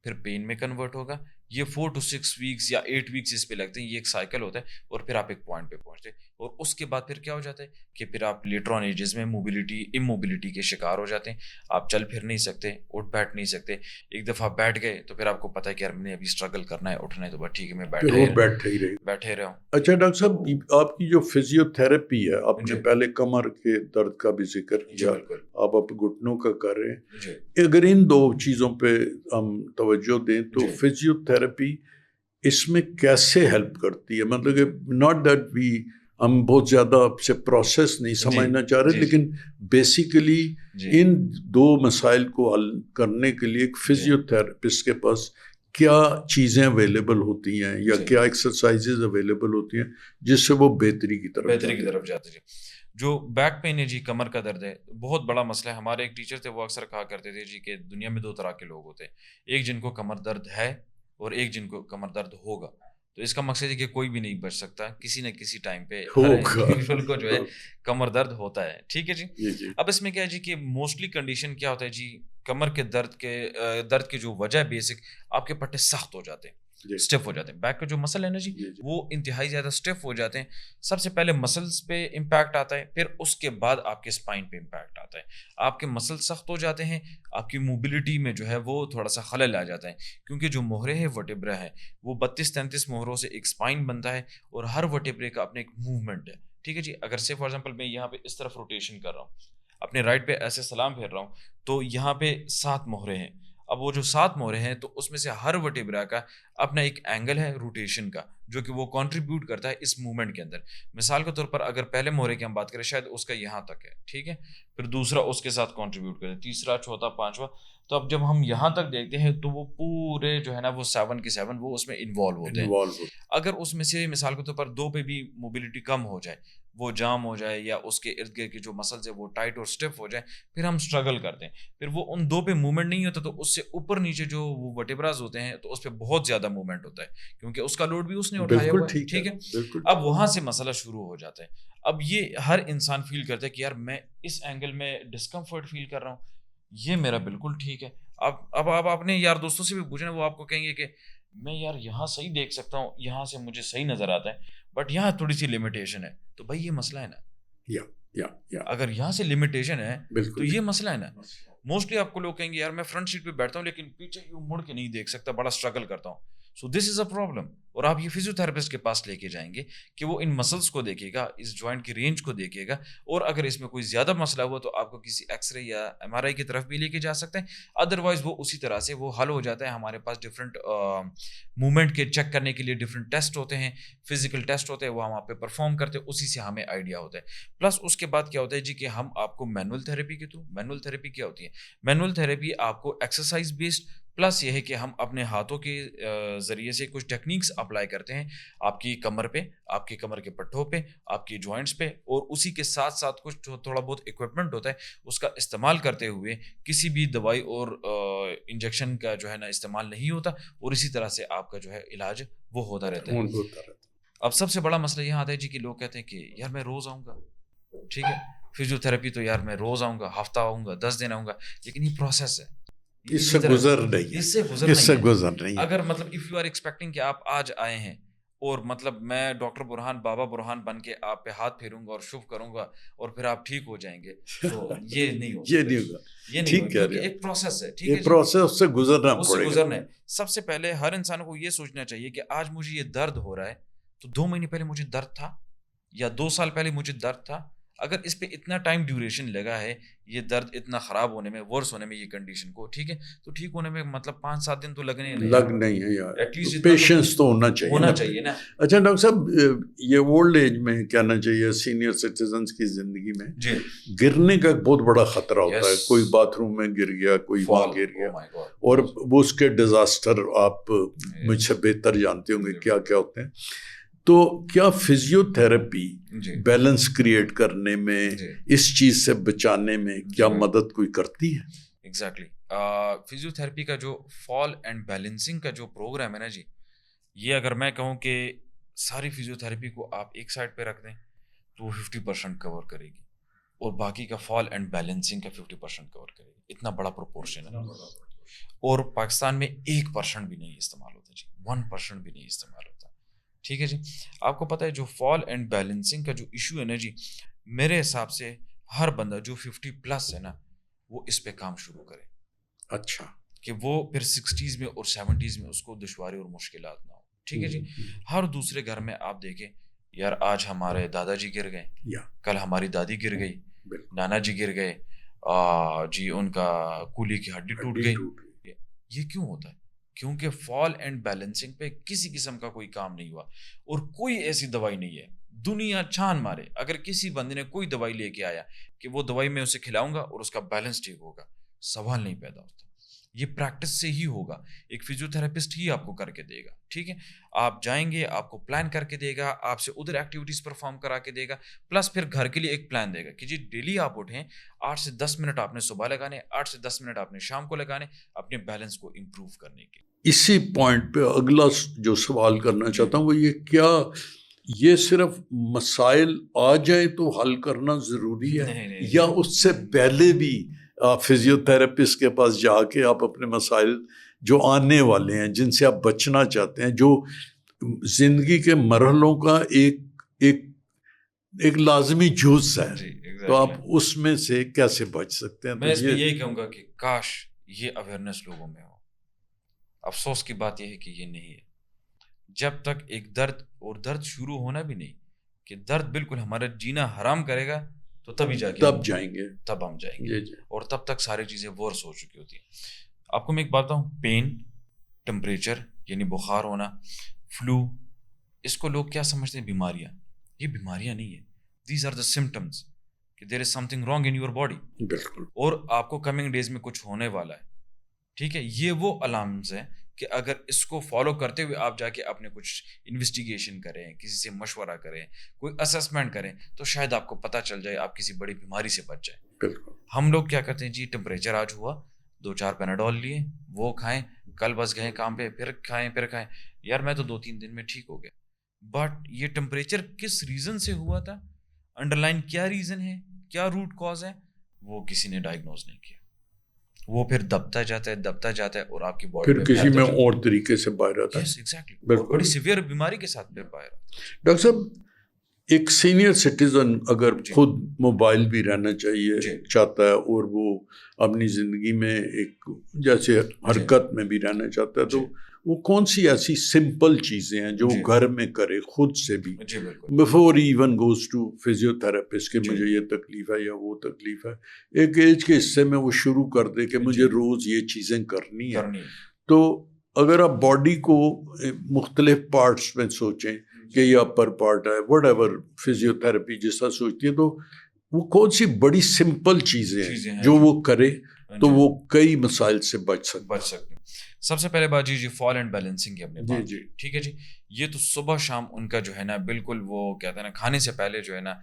پھر پین میں کنورٹ ہوگا. یہ 4 to 6 weeks یا 8 weeks اس پہ لگتے ہیں, یہ ایک سائیکل ہوتا ہے, اور پھر آپ ایک پوائنٹ پہ پہنچتے ہیں, اور اس کے بعد پھر کیا ہو جاتا ہے کہ پھر آپ لیٹر آن ایجز میں اموبلٹی کے شکار ہو جاتے ہیں. آپ چل پھر نہیں سکتے, اٹھ بیٹھ نہیں سکتے. ایک دفعہ بیٹھ گئے تو پھر آپ کو پتہ ہے کہ یار میں نے ابھی اسٹرگل کرنا ہے, اٹھنا ہے, تو بس ٹھیک ہے میں بیٹھے رہا ہوں. اچھا ڈاکٹر صاحب, آپ کی جو فزیوتھراپی ہے, آپ نے پہلے کمر کے درد کا بھی ذکر کیا, آپ گھٹنوں کا کر رہے ہیں, اگر ان دو چیزوں پہ ہم توجہ دیں تو فزیوتھراپی اس میں کیسے ہیلپ کرتی ہے؟ مطلب کہ ناٹ دیٹ وی, ہم بہت زیادہ آپ سے پروسیس نہیں سمجھنا چاہ رہے, لیکن بیسیکلی ان دو مسائل کو حل کرنے کے لیے ایک فزیوتھراپسٹ کے پاس کیا چیزیں اویلیبل ہوتی ہیں یا کیا ایکسرسائزز اویلیبل ہوتی ہیں جس سے وہ بہتری کی طرف جاتے ہیں؟ جو بیک پین ہے جی, کمر کا درد ہے, بہت بڑا مسئلہ ہے. ہمارے ایک ٹیچر تھے, وہ اکثر کہا کرتے تھے جی کہ دنیا میں 2 طرح کے لوگ ہوتے ہیں, ایک جن کو کمر درد ہے اور ایک جن کو کمر درد ہوگا. تو اس کا مقصد ہے کہ کوئی بھی نہیں بچ سکتا, کسی نہ کسی ٹائم پہ انڈیویجول کو جو ہے کمر درد ہوتا ہے, ٹھیک ہے جی. اب اس میں کیا ہے جی کہ موسٹلی کنڈیشن کیا ہوتا ہے جی, کمر کے درد کی جو وجہ بیسک, آپ کے پٹے سخت ہو جاتے ہیں, اسٹیف ہو جاتے ہیں. بیک کا جو مسل ہے نا جی, وہ انتہائی زیادہ اسٹیف ہو جاتے ہیں. سب سے پہلے مسلس پہ امپیکٹ آتا ہے, پھر اس کے بعد آپ کے اسپائن پہ امپیکٹ آتا ہے. آپ کے مسل سخت ہو جاتے ہیں, آپ کی موبلٹی میں جو ہے وہ تھوڑا سا خلل آ جاتا ہے, کیونکہ جو مہرے ہیں ورٹیبرا ہے وہ 32-33 مہروں سے ایک اسپائن بنتا ہے, اور ہر ورٹیبرے کا اپنے ایک موومنٹ ہے, ٹھیک ہے جی. اگر سے فار ایگزامپل میں یہاں پہ اس طرف روٹیشن کر رہا ہوں, اپنے رائٹ پہ ایسے سلام پھیر رہا ہوں, تو یہاں پہ 7 مہرے ہیں. اب وہ جو 7 مورے ہیں تو اس میں سے ہر ورٹیبرا کا اپنا ایک اینگل ہے روٹیشن کا جو کہ وہ کنٹریبیوٹ کرتا ہے اس موومنٹ کے اندر. مثال کے طور پر اگر پہلے مورے کی ہم بات کریں شاید اس کا یہاں تک ہے, ٹھیک ہے, پھر دوسرا اس کے ساتھ کنٹریبیوٹ کرے, تیسرا, چوتھا, پانچواں. تو اب جب ہم یہاں تک دیکھتے ہیں تو وہ پورے جو ہے نا وہ 7 کے 7 وہ اس میں انوالو ہوتے ہیں. اگر اس میں سے مثال کے طور پر 2 پہ بھی موبلٹی کم ہو جائے, وہ جام ہو جائے یا اس کے ارد گرد کے جو مسلز ہیں وہ ٹائٹ اور اسٹف ہو جائے, پھر ہم اسٹرگل کرتے ہیں, پھر وہ ان 2 پہ موومنٹ نہیں ہوتا تو اس سے اوپر نیچے جو وہ ورٹیبراز ہوتے ہیں تو اس پہ بہت زیادہ موومنٹ ہوتا ہے کیونکہ اس کا لوڈ بھی اس نے اٹھایا ہوا ہے, ٹھیک ہے. اب وہاں سے مسئلہ شروع ہو جاتا ہے. اب یہ ہر انسان فیل کرتا ہے کہ یار میں اس اینگل میں ڈسکمفرٹ فیل کر رہا ہوں, یہ میرا بالکل ٹھیک ہے. اب آپ اپنے یار دوستوں سے بھی پوچھیں, وہ آپ کو کہیں گے کہ میں یار یہاں صحیح دیکھ سکتا ہوں, یہاں سے مجھے صحیح نظر آتا ہے, بٹ یہاں تھوڑی سی لمیٹیشن ہے. تو بھائی یہ مسئلہ ہے نا, اگر یہاں سے لمیٹیشن ہے تو یہ مسئلہ ہے نا. موسٹلی آپ کو لوگ کہیں گے یار میں فرنٹ سیٹ پہ بیٹھتا ہوں لیکن پیچھے یوں مڑ کے نہیں دیکھ سکتا, بڑا اسٹرگل کرتا ہوں. سو دس از اے پرابلم. اور آپ یہ فزیو تھراپسٹ کے پاس لے کے جائیں گے کہ وہ ان مسلس کو دیکھے گا, اس جوائنٹ کی رینج کو دیکھے گا, اور اگر اس میں کوئی زیادہ مسئلہ ہوا تو آپ کو کسی ایکس رے یا MRI کی طرف بھی لے کے جا سکتے ہیں. ادروائز وہ اسی طرح سے وہ حل ہو جاتا ہے. ہمارے پاس ڈفرینٹ موومنٹ کے چیک کرنے کے لیے ڈفرینٹ ٹیسٹ ہوتے ہیں, فزیکل ٹیسٹ ہوتے ہیں, وہ ہم آپ پہ پرفارم کرتے ہیں, اسی سے ہمیں آئیڈیا ہوتا ہے. پلس اس کے بعد کیا ہوتا ہے جی کہ ہم آپ کو مینول تھراپی کے تھرو, مینول تھراپی کیا ہوتی ہے, مینول تھراپی آپ کو ایکسرسائز بیسڈ پلس یہ ہے کہ ہم اپنے ہاتھوں کے ذریعے سے کچھ ٹیکنیکس اپلائی کرتے ہیں آپ کی کمر پہ, آپ کی کمر کے پٹھوں پہ, آپ کی جوائنٹس پہ, اور اسی کے ساتھ ساتھ کچھ تھوڑا بہت اکوپمنٹ ہوتا ہے اس کا استعمال کرتے ہوئے کسی بھی دوائی اور انجیکشن کا جو ہے نا استعمال نہیں ہوتا, اور اسی طرح سے آپ کا جو ہے علاج وہ ہوتا رہتا ہے. اب سب سے بڑا مسئلہ یہاں آتا ہے جی کہ لوگ کہتے ہیں کہ یار میں روز آؤں گا, ٹھیک ہے, فزیو تھراپی تو یار میں روز آؤں گا, ہفتہ آؤں گا, 10 دن آؤں گا, لیکن یہ پروسیس ہے, اس سے گزر نہیں. اگر مطلب اف یو آر ایکسپیکٹنگ کہ آپ آج آئے ہیں اور مطلب میں ڈاکٹر برہان, بابا برہان بن کے آپ پہ ہاتھ پھیروں گا اور شف کروں گا اور پھر آپ ٹھیک ہو جائیں گے, تو یہ نہیں ہوگا. ٹھیک کہہ رہے ہیں, ایک پروسیس ہے, ٹھیک ہے, یہ پروسیس سے گزرنا ہے. سب سے پہلے ہر انسان کو یہ سوچنا چاہیے کہ آج مجھے یہ درد ہو رہا ہے تو 2 مہینے پہلے مجھے درد تھا یا 2 سال پہلے مجھے درد تھا. اگر اس پہ اتنا ٹائم ڈیوریشن لگا ہے, یہ درد اتنا خراب ہونے میں, ورس ہونے میں, یہ کنڈیشن کو, ٹھیک ہے, تو ٹھیک ہونے میں مطلب 5-7 دن تو لگنے نہیں ہے یار, پیشنس تو ہونا چاہیے نا. اچھا ڈاکٹر صاحب, یہ اولڈ ایج میں کہنا چاہیے سینئر سٹیزنز کی زندگی میں گرنے کا بہت بڑا خطرہ ہوتا ہے. کوئی باتھ روم میں گر گیا, کوئی وہاں گر گیا, اور وہ اس کے ڈیزاسٹر آپ مجھ سے بہتر جانتے ہوں گے کیا کیا ہوتے ہیں. تو کیا فزیو تھراپی بیلنس کریٹ کرنے میں, اس چیز سے بچانے میں کیا مدد کوئی کرتی ہے؟ ایگزیکٹلی, فزیو تھراپی کا جو فال اینڈ بیلنسنگ کا جو پروگرام ہے نا جی, یہ اگر میں کہوں کہ ساری فزیو تھراپی کو آپ ایک سائڈ پہ رکھ دیں تو وہ 50% کور کرے گی, اور باقی کا فال اینڈ بیلنسنگ کا 50% کور کرے گی. اتنا بڑا پروپورشن ہے, اور پاکستان میں 1% بھی نہیں استعمال ہوتا جی, 1% بھی نہیں استعمال ہوتا, ٹھیک ہے جی. آپ کو پتہ ہے جو فال اینڈ بیلنسنگ کا جو ایشو ہے نا جی, میرے حساب سے ہر بندہ جو 50+ ہے نا وہ اس پہ کام شروع کرے. اچھا, کہ وہ پھر 60s میں اور 70s میں اس کو دشواری اور مشکلات نہ ہو, ٹھیک ہے جی. ہر دوسرے گھر میں آپ دیکھیں یار, آج ہمارے دادا جی گر گئے, کل ہماری دادی گر گئی, نانا جی گر گئے, جی ان کا کولی کی ہڈی ٹوٹ گئی. یہ کیوں ہوتا ہے؟ کیونکہ فال اینڈ بیلنسنگ پہ کسی قسم کا کوئی کام نہیں ہوا, اور کوئی ایسی دوائی نہیں ہے, دنیا چھان مارے اگر کسی بندے نے کوئی دوائی لے کے آیا کہ وہ دوائی میں اسے کھلاؤں گا اور اس کا بیلنس ٹھیک ہوگا, سوال نہیں پیدا ہوتا. یہ پریکٹس سے ہی ہوگا, ایک فزیو تھراپسٹ ہی آپ کو کر کے دے گا, ٹھیک ہے. آپ جائیں گے, آپ کو پلان کر کے دے گا, آپ سے ادھر ایکٹیویٹیز پرفارم کرا کے دے گا, پلس پھر گھر کے لیے ایک پلان دے گا کہ جی ڈیلی آپ اٹھیں, 8 سے 10 منٹ آپ نے صبح لگانے, 8 سے 10 منٹ آپ نے شام کو لگانے, اپنے بیلنس کو امپروو کرنے کے. اسی پوائنٹ پہ اگلا جو سوال کرنا چاہتا ہوں وہ یہ, کیا یہ صرف مسائل آ جائیں تو حل کرنا ضروری ہے, یا اس سے پہلے بھی آپ فزیو تھراپسٹ کے پاس جا کے آپ اپنے مسائل جو آنے والے ہیں, جن سے آپ بچنا چاہتے ہیں, جو زندگی کے مرحلوں کا ایک لازمی جز ہے, تو آپ اس میں سے کیسے بچ سکتے ہیں؟ میں اس میں یہی کہوں گا کہ کاش یہ اویئرنیس لوگوں میں ہو. افسوس کی بات یہ ہے کہ یہ نہیں ہے. جب تک ایک درد شروع ہونا بھی نہیں, کہ درد بالکل ہمارا جینا حرام کرے گا, تو تب ہی جا کے تب جائیں گے, تب ہم جائیں گے, اور تب تک ساری چیزیں ورس ہو چکی ہوتی ہیں. آپ کو میں ایک بات بتاؤں, پین, ٹمپریچر یعنی بخار ہونا, فلو, اس کو لوگ کیا سمجھتے ہیں بیماریاں. یہ بیماریاں نہیں ہیں, دیز آر دا سمٹمس کہ there is something wrong in your body. بالکل. اور آپ کو کمنگ ڈیز میں کچھ ہونے والا ہے, ٹھیک ہے. یہ وہ علامز ہیں کہ اگر اس کو فالو کرتے ہوئے آپ جا کے اپنے کچھ انویسٹیگیشن کریں, کسی سے مشورہ کریں, کوئی اسسمنٹ کریں, تو شاید آپ کو پتہ چل جائے, آپ کسی بڑی بیماری سے بچ جائیں. بالکل. ہم لوگ کیا کرتے ہیں جی, ٹمپریچر آج ہوا, 2-4 پیناڈول لیے, وہ کھائیں, کل بس گئے کام پہ, پھر کھائیں. یار میں تو 2-3 دن میں ٹھیک ہو گیا. بٹ یہ ٹمپریچر کس ریزن سے ہوا تھا, انڈر لائن کیا ریزن ہے, کیا روٹ کاز ہے, وہ کسی نے ڈائگنوز نہیں کیا. وہ پھر دبتا جاتا ہے اور آپ کی باڈی پھر کسی میں اور طریقے سے باہر آتا ہے. یس ایگزیکٹلی, اور بڑی سیویئر بیماری کے ساتھ پھر باہر آتا ہے. ڈاکٹر صاحب, ایک سینئر سٹیزن اگر خود موبائل بھی رہنا چاہیے چاہتا ہے اور وہ اپنی زندگی میں ایک جیسے حرکت میں بھی رہنا چاہتا ہے, تو وہ کون سی ایسی سمپل چیزیں ہیں جو گھر میں کرے خود سے بھی before even goes to physiotherapist کہ مجھے یہ تکلیف ہے یا وہ تکلیف ہے, ایک ایج کے حصے میں وہ شروع کر دے کہ مجھے روز یہ چیزیں کرنی ہیں. تو اگر آپ باڈی کو مختلف پارٹس میں سوچیں کہ یہ اپر پارٹ ہے, وٹ ایور فزیو تھراپی جس طرح سوچتی ہے, تو وہ کون سی بڑی سمپل چیزیں ہیں جو وہ کرے تو وہ کئی مسائل سے بچ سکتے. سب سے پہلے بات جی فال اینڈ بیلنسنگ کی اپنے پاس. ٹھیک ہے جی, یہ تو صبح شام ان کا جو ہے نا بالکل وہ کہتے ہیں نا کھانے سے پہلے جو ہے نا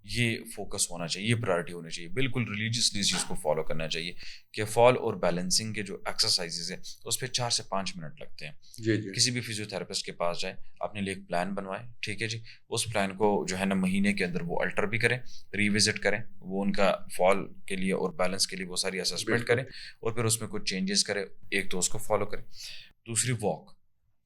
یہ فوکس ہونا چاہیے, یہ پرائرٹی ہونی چاہیے, بالکل ریلیجیسلی اس چیز کو فالو کرنا چاہیے کہ فال اور بیلنسنگ کے جو ایکسرسائزز ہیں اس پہ 4 سے 5 منٹ لگتے ہیں. کسی بھی فزیو تھراپسٹ کے پاس جائیں, اپنے لیے ایک پلان بنوائیں, ٹھیک ہے جی. اس پلان کو جو ہے نا مہینے کے اندر وہ الٹر بھی کریں, ریوزٹ کریں, وہ ان کا فال کے لیے اور بیلنس کے لیے وہ ساری اسسمنٹ کریں, اور پھر اس میں کچھ چینجز کریں. ایک تو اس کو فالو کریں. دوسری واک,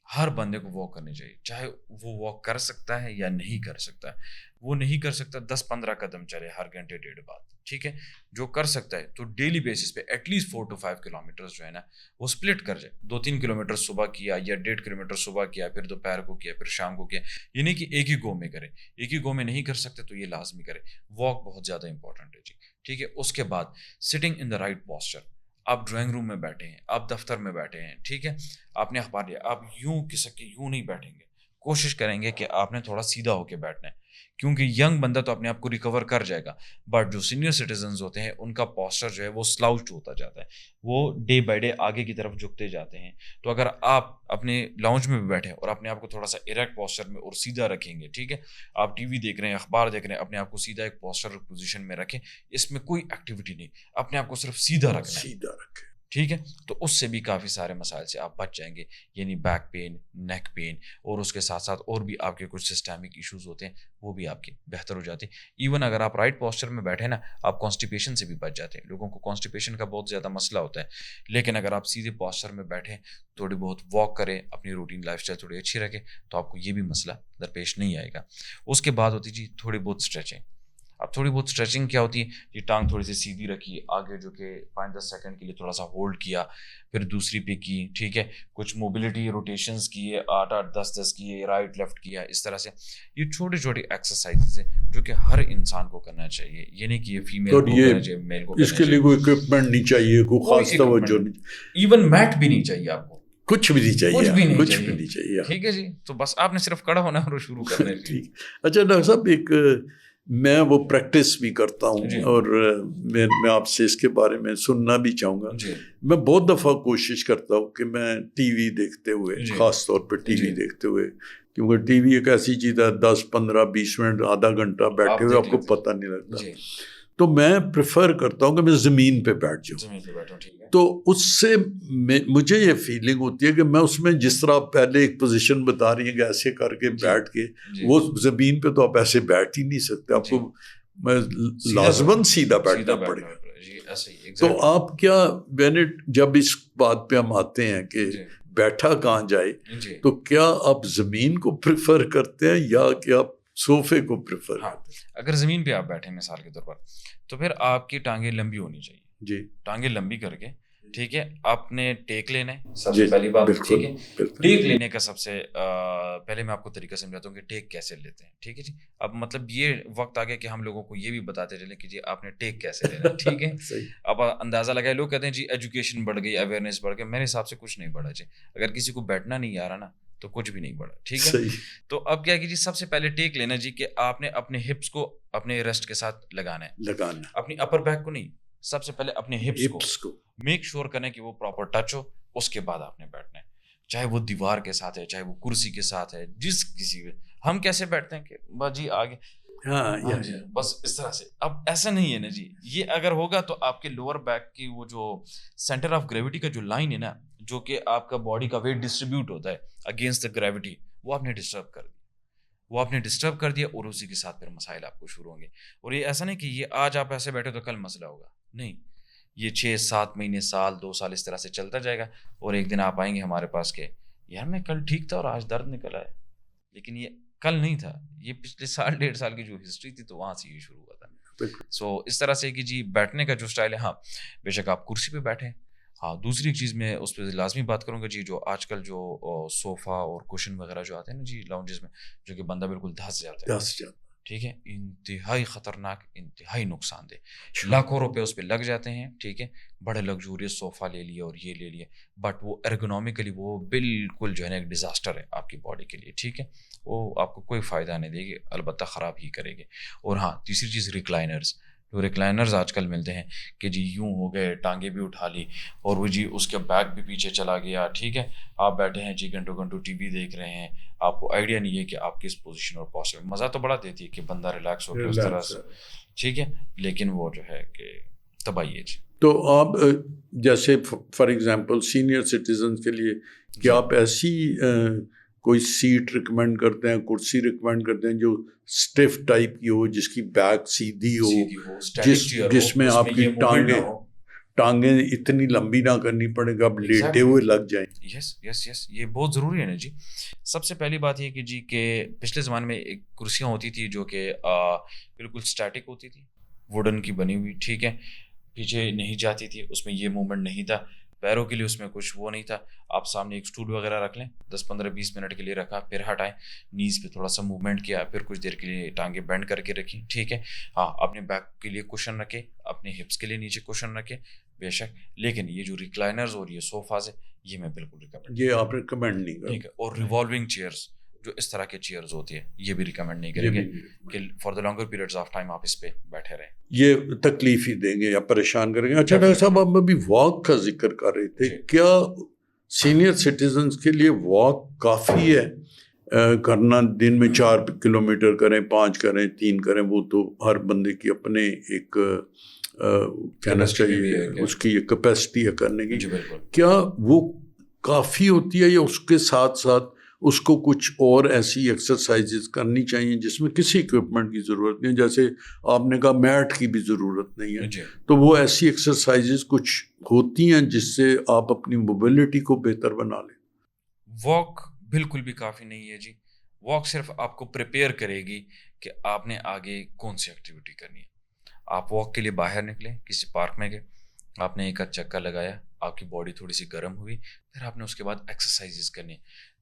ہر بندے کو واک کرنی چاہیے, چاہے وہ واک کر سکتا ہے یا نہیں کر سکتا ہے. وہ نہیں کر سکتا 10-15 قدم چلے ہر گھنٹے ڈیڑھ بعد, ٹھیک ہے. جو کر سکتا ہے تو ڈیلی بیسس پہ ایٹ لیسٹ 4 to 5 کلومیٹرز جو ہے نا وہ اسپلٹ کر جائے. 2-3 کلومیٹر صبح کیا یا 1.5 کلومیٹر صبح کیا, پھر دوپہر کو کیا, پھر شام کو کیا. یہ نہیں کہ ایک ہی گو میں کرے. ایک ہی گو میں نہیں کر سکتے تو یہ لازمی کرے. واک بہت زیادہ امپورٹنٹ ہے جی, ٹھیک ہے. اس کے بعد sitting in the right posture. آپ ڈرائنگ روم میں بیٹھے ہیں, آپ دفتر میں بیٹھے ہیں, ٹھیک ہے, آپ نے اخبار لیا, آپ یوں کس کے یوں نہیں بیٹھیں گے. کوشش کریں گے کہ آپ نے تھوڑا سیدھا ہو کے بیٹھنا ہے, کیونکہ ینگ بندہ تو اپنے آپ کو ریکور کر جائے گا, بٹ جو سینئر سٹیزنز ہوتے ہیں ان کا پوسچر جو ہے وہ سلاؤچ ہوتا جاتا ہے, وہ ڈے بائی ڈے آگے کی طرف جھکتے جاتے ہیں. تو اگر آپ اپنے لاؤنج میں بھی بیٹھیں اور اپنے آپ کو تھوڑا سا اریکٹ پوسچر میں اور سیدھا رکھیں گے, ٹھیک ہے, آپ ٹی وی دیکھ رہے ہیں, اخبار دیکھ رہے ہیں, اپنے آپ کو سیدھا ایک پوسچر پوزیشن میں رکھیں. اس میں کوئی ایکٹیویٹی نہیں, اپنے آپ کو صرف سیدھا رکھنا ہے, ٹھیک ہے. تو اس سے بھی کافی سارے مسائل سے آپ بچ جائیں گے, یعنی بیک پین, نیک پین, اور اس کے ساتھ ساتھ اور بھی آپ کے کچھ سسٹمک ایشوز ہوتے ہیں وہ بھی آپ کے بہتر ہو جاتے ہیں. ایون اگر آپ رائٹ پوسچر میں بیٹھے نا, آپ کانسٹیپیشن سے بھی بچ جاتے ہیں. لوگوں کو کانسٹیپیشن کا بہت زیادہ مسئلہ ہوتا ہے, لیکن اگر آپ سیدھے پوسچر میں بیٹھیں, تھوڑی بہت واک کریں, اپنی روٹین لائف اسٹائل تھوڑی اچھی رکھیں, تو آپ کو یہ بھی مسئلہ درپیش نہیں آئے گا. اس کے بعد ہوتی جی تھوڑی بہت اسٹریچنگ. اب تھوڑی بہت اسٹریچنگ کیا ہوتی ہے, یہ ٹانگ تھوڑی سی سیدھی رکھی, آگے جو کہ 5-10 سیکنڈ کے لیے تھوڑا سا ہولڈ کیا, پھر دوسری پہ کی, ٹھیک ہے, کچھ موبلٹی روٹیشنز کیے, 8-8 10-10 کیے, رائٹ لیفٹ کیا, اس طرح سے. یہ چھوٹی چھوٹی ایکسرسائزز ہیں جو کہ ہر انسان کو کرنا چاہیے, یہ نہیں کہ یہ فیمیل کو کرنا چاہیے, میل کو کرنا چاہیے. اس کے لیے کوئی اکوپمنٹ نہیں چاہیے, کوئی خاص توجہ نہیں, ایون میٹ بھی نہیں چاہیے آپ کو, کچھ بھی نہیں چاہیے, کچھ بھی نہیں چاہیے, ٹھیک ہے جی. تو بس آپ نے صرف کھڑا ہونا اور شروع کرنا ہے. ٹھیک. اچھا ڈاکٹر صاحب, ایک میں وہ پریکٹس بھی کرتا ہوں اور میں آپ سے اس کے بارے میں سننا بھی چاہوں گا. میں بہت دفعہ کوشش کرتا ہوں کہ میں ٹی وی دیکھتے ہوئے, خاص طور پہ ٹی وی دیکھتے ہوئے, کیونکہ ٹی وی ایک ایسی چیز ہے 10-15-20 منٹ آدھا گھنٹا بیٹھے ہوئے آپ کو پتہ نہیں لگتا, تو میں پریفر کرتا ہوں کہ میں زمین پہ بیٹھ جاؤں. تو اس سے مجھے یہ فیلنگ ہوتی ہے کہ میں اس میں جس طرح پہلے ایک پوزیشن بتا رہی ہیں کہ ایسے کر کے بیٹھ کے, وہ زمین پہ تو آپ ایسے بیٹھ ہی نہیں سکتے, آپ کو لازماً سیدھا بیٹھنا پڑے گا. تو آپ کیا جب اس بات پہ ہم آتے ہیں کہ بیٹھا کہاں جائے, تو کیا آپ زمین کو پریفر کرتے ہیں یا کہ آپ صوفے کو پریفر کرتے ہیں؟ اگر زمین پہ آپ بیٹھے مثال کے طور پر, تو پھر آپ کی ٹانگیں لمبی ہونی چاہیے. ٹانگیں لمبی کر کے ٹھیک ہے. آپ نے ٹیک لینا ہے سب سے پہلی بات. ٹھیک ہے, ٹیک لینے کا سب سے پہلے میں آپ کو طریقہ سمجھاتا ہوں کہ ٹیک کیسے لیتے ہیں. ٹھیک ہے جی. اب مطلب یہ وقت آ گیا کہ ہم لوگوں کو یہ بھی بتاتے چلیں کہ جی آپ نے ٹیک کیسے لینا ہے. ٹھیک ہے. اب اندازہ لگائے, لوگ کہتے ہیں جی ایجوکیشن بڑھ گئی, اویئرنیس بڑھ گئی. میرے حساب سے کچھ نہیں بڑھا جی. اگر کسی کو بیٹھنا نہیں آ رہا نا تو کچھ بھی نہیں بڑھا. ٹھیک ہے. تو اب کیا کہ جی سب سے پہلے ٹیک لینا جی کہ آپ نے اپنے ہپس کو اپنے ریسٹ کے ساتھ لگانا ہے, اپنی اپر بیک کو نہیں, سب سے پہلے اپنے ہپس کو میک شور کریں کہ وہ پراپر ٹچ ہو. اس کے بعد آپ نے بیٹھنا ہے, چاہے وہ دیوار کے ساتھ ہے, چاہے وہ کرسی کے ساتھ ہے, جس کسی بھی. ہم کیسے بیٹھتے ہیں کہ بس جی آگے, ہاں جی بس اس طرح سے. اب ایسا نہیں ہے نا جی. یہ اگر ہوگا تو آپ کے لوور بیک کی وہ جو سینٹر آف گریوٹی کا جو لائن ہے نا, جو کہ آپ کا باڈی کا ویٹ ڈسٹریبیوٹ ہوتا ہے اگینسٹ دا گریوٹی, وہ آپ نے ڈسٹرب کر دیا. اور اسی کے ساتھ پھر مسائل آپ کو شروع ہوں گے. اور یہ ایسا نہیں کہ یہ آج آپ ایسے بیٹھے تو کل مسئلہ ہوگا, نہیں. یہ 6-7 مہینے, سال, 2 سال اس طرح سے چلتا جائے گا. اور ایک دن آپ آئیں گے ہمارے پاس کہ یار میں کل ٹھیک تھا اور آج درد نکل آیا, لیکن یہ کل نہیں تھا, یہ پچھلے سال 1.5 سال کی جو ہسٹری تھی تو وہاں سے یہ شروع ہوا تھا. سو اس طرح سے کہ جی بیٹھنے کا جو سٹائل ہے, ہاں بے شک آپ کرسی پہ بیٹھیں. ہاں دوسری ایک چیز میں اس پہ لازمی بات کروں گا جی, جو آج کل جو صوفہ اور کوشن وغیرہ جو آتے ہیں نا جی لاؤنجز میں, جو کہ بندہ بالکل دھس جاتا ہے. ٹھیک ہے. انتہائی خطرناک, انتہائی نقصان دہ. لاکھوں روپے اس پہ لگ جاتے ہیں. ٹھیک ہے. بڑے لگژوریس صوفہ لے لیا اور یہ لے لیا, بٹ وہ ارگونومیکلی وہ بالکل جو ہے نا ایک ڈیزاسٹر ہے آپ کی باڈی کے لیے. ٹھیک ہے. وہ آپ کو کوئی فائدہ نہیں دے گی, البتہ خراب ہی کرے گے. اور ہاں تیسری چیز ریکلائنرز. جو ریکلائنرز آج کل ملتے ہیں کہ جی یوں ہو گئے, ٹانگیں بھی اٹھا لی اور وہ جی اس کے بیک بھی پیچھے چلا گیا. ٹھیک ہے. آپ بیٹھے ہیں جی گھنٹوں گھنٹوں ٹی وی دیکھ رہے ہیں, آپ کو آئیڈیا نہیں ہے کہ آپ کس پوزیشن اور پاسچر. مزہ تو بڑا دیتی ہے کہ بندہ ریلیکس ہو کے اس طرح سے. ٹھیک ہے. لیکن وہ جو ہے کہ تباہی ہے جی. تو آپ جیسے فار ایگزامپل سینئر سٹیزنز کے لیے کیا آپ ایسی کوئی سیٹ ریکمینڈ کرتے ہیں, کرسی ریکمینڈ کرتے ہیں جو اسٹیف ٹائپ کی ہو, جس کی بیک سیدھی ہو, جس میں آپ کی ٹانگیں اتنی لمبی نہ کرنی پڑے گا, آپ لیٹے ہوئے لگ جائیں. یس یہ بہت ضروری ہے نا جی. سب سے پہلی بات یہ کہ جی کہ پچھلے زمانے میں ایک کرسیاں ہوتی تھی جو کہ بالکل اسٹیٹک ہوتی تھی, ووڈن کی بنی ہوئی. ٹھیک ہے. پیچھے نہیں جاتی تھی, اس میں یہ موومنٹ نہیں تھا, پیروں کے لیے اس میں کچھ وہ نہیں تھا. آپ سامنے ایک اسٹول وغیرہ رکھ لیں, 10-15-20 منٹ کے لیے رکھا, پھر ہٹائیں, نیز پہ تھوڑا سا موومنٹ کیا, پھر کچھ دیر کے لیے ٹانگیں بینڈ کر کے رکھیں. ٹھیک ہے. ہاں اپنے بیک کے لیے کوشن رکھیں, اپنے ہپس کے لیے نیچے کوشن رکھیں بے شک. لیکن یہ جو ریکلائنرز اور یہ صوفاز ہے یہ میں بالکل ریکمینڈ نہیں کروں. اور ریوالونگ چیئرز, جو اس طرح کے چیئرز ہوتی ہے, یہ بھی ریکمینڈ نہیں کریں گے کہ for the longer periods of time آپ اس پہ بیٹھے رہیں. یہ تکلیف ہی دیں گے یا پریشان کریں گے. اچھا ڈاکٹر صاحب, آپ ابھی واک کا ذکر کر رہے تھے, کیا سینئر سٹیزنز کے لیے واک کافی ہے کرنا؟ دن میں 4 کلومیٹر کریں, 5 کریں, 3 کریں, وہ تو ہر بندے کی اپنے ایک کہنا چاہیے اس کی ایک کیپیسٹی ہے کرنے کی. کیا وہ کافی ہوتی ہے یا اس کے ساتھ ساتھ اس کو کچھ اور ایسی ایکسرسائزز کرنی چاہیے جس میں کسی اکوپمنٹ کی ضرورت نہیں, جیسے آپ نے کہا میٹ کی بھی ضرورت نہیں ہے, تو وہ ایسی ایکسرسائزز کچھ ہوتی ہیں جس سے آپ اپنی موبلٹی کو بہتر بنا لیں؟ واک بالکل بھی کافی نہیں ہے جی. واک صرف آپ کو پریپیئر کرے گی کہ آپ نے آگے کون سی ایکٹیویٹی کرنی ہے. آپ واک کے لیے باہر نکلیں, کسی پارک میں گئے, آپ نے ایک چکر لگایا, آپ کی باڈی تھوڑی سی گرم ہوئی, پھر آپ نے اس کے بعد ایکسرسائزز کرنی.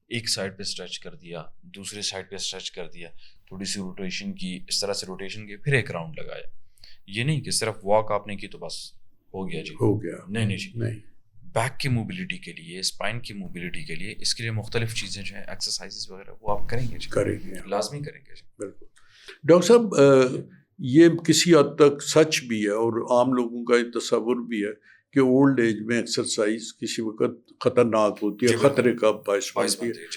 ایک سائڈ پہ اسٹریچ کر دیا, دوسرے سائڈ پہ اسٹریچ کر دیا, تھوڑی سی روٹیشن کی, اس طرح سے روٹیشن کی, پھر ایک راؤنڈ لگایا. یہ نہیں کہ صرف واک آپ نے کی تو بس ہو گیا جی, ہو گیا. نہیں جی. بیک کی موبلٹی کے لیے, اسپائن کی موبلٹی کے لیے, اس کے لیے مختلف چیزیں جو ہیں ایکسرسائزز وغیرہ وہ آپ کریں گے جی, لازمی کریں گے جی. بالکل. ڈاکٹر صاحب, یہ کسی حد تک سچ بھی ہے اور عام لوگوں کا یہ تصور بھی ہے کہ اولڈ ایج میں ایکسرسائز کسی وقت خطرناک ہوتی ہے, خطرے کا باعث بنتی ہے,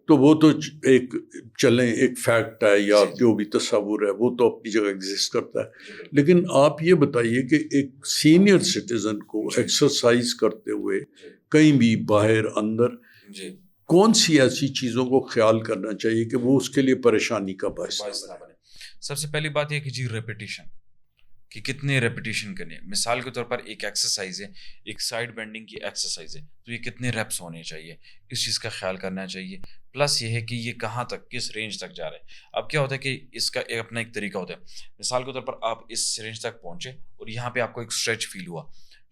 تو وہ تو ایک چلیں ایک فیکٹ ہے یا جو بھی تصور ہے وہ تو اپنی جگہ ایگزسٹ کرتا ہے. لیکن آپ یہ بتائیے کہ ایک سینئر سٹیزن کو ایکسرسائز کرتے ہوئے کہیں بھی باہر اندر کون سی ایسی چیزوں کو خیال کرنا چاہیے کہ وہ اس کے لیے پریشانی کا باعث نہ بنے؟ سب سے پہلی بات یہ کہ جی ریپیٹیشن, کہ کتنے ریپیٹیشن کرنے ہیں. مثال کے طور پر ایک ایکسرسائز ہے, ایک سائڈ بینڈنگ کی ایکسرسائز ہے, تو یہ کتنے ریپس ہونے چاہیے, اس چیز کا خیال کرنا چاہیے. پلس یہ ہے کہ یہ کہاں تک, کس رینج تک جا رہا ہے. اب کیا ہوتا ہے کہ اس کا اپنا ایک طریقہ ہوتا ہے. مثال کے طور پر آپ اس رینج تک پہنچے اور یہاں پہ آپ کو ایک اسٹریچ فیل ہوا,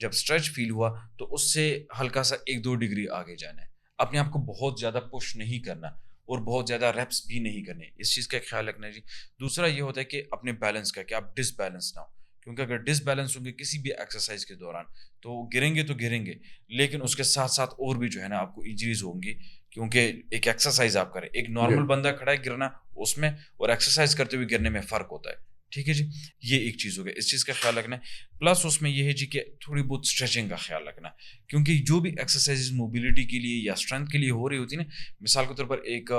جب اسٹریچ فیل ہوا تو اس سے ہلکا سا 1-2 ڈگری آگے جانا ہے. اپنے آپ کو بہت زیادہ پش نہیں کرنا اور بہت زیادہ ریپس بھی نہیں کرنے, اس چیز کا خیال رکھنا ہے جی. دوسرا یہ ہوتا ہے کہ اپنے بیلنس کا, کہ آپ ڈس بیلنس نہ ہو, کیونکہ اگر ڈس بیلنس ہوں گے کسی بھی ایکسرسائز کے دوران تو گریں گے, لیکن اس کے ساتھ ساتھ اور بھی جو ہے نا آپ کو انجریز ہوں گی, کیونکہ ایک ایکسرسائز آپ کریں, ایک نارمل بندہ کھڑا ہے گرنا اس میں اور ایکسرسائز کرتے ہوئے گرنے میں فرق ہوتا ہے. ٹھیک ہے جی, یہ ایک چیز ہو گئی, اس چیز کا خیال رکھنا ہے. پلس اس میں یہ ہے جی کہ تھوڑی بہت اسٹریچنگ کا خیال رکھنا, کیونکہ جو بھی ایکسرسائز موبلٹی کے لیے یا اسٹرینتھ کے لیے ہو رہی ہوتی ہے نا, مثال کے طور پر ایک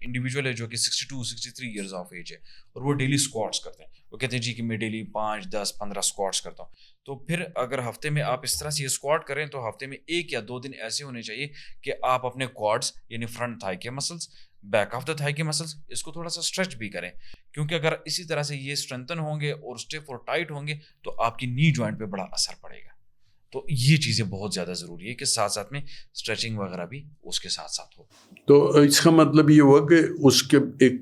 انڈیویجول ہے جو کہ 62-63 ایئرز آف ایج ہے اور وہ ڈیلی اسکواٹس کرتے ہیں, وہ کہتے ہیں جی کہ میں ڈیلی 5-10-15 اسکواٹس کرتا ہوں. تو پھر اگر ہفتے میں آپ اس طرح سے یہ اسکواٹ کریں تو ہفتے میں 1 یا 2 دن ایسے ہونے چاہیے کہ آپ اپنے کوڈز یعنی فرنٹ تھائی کے muscles, back of the Thai کے مسلس, اس کو تھوڑا سا اسٹریچ بھی کریں, کیونکہ اگر اسی طرح سے یہ اسٹرینتھن ہوں گے اور اسٹیف اور ٹائٹ ہوں گے تو آپ کی نی جوائنٹ پہ بڑا اثر پڑے گا. تو یہ چیزیں بہت زیادہ ضروری ہے کہ ساتھ ساتھ میں اسٹریچنگ وغیرہ بھی اس کے ساتھ ساتھ ہو. تو اس کا مطلب یہ ہوا کہ اس کے ایک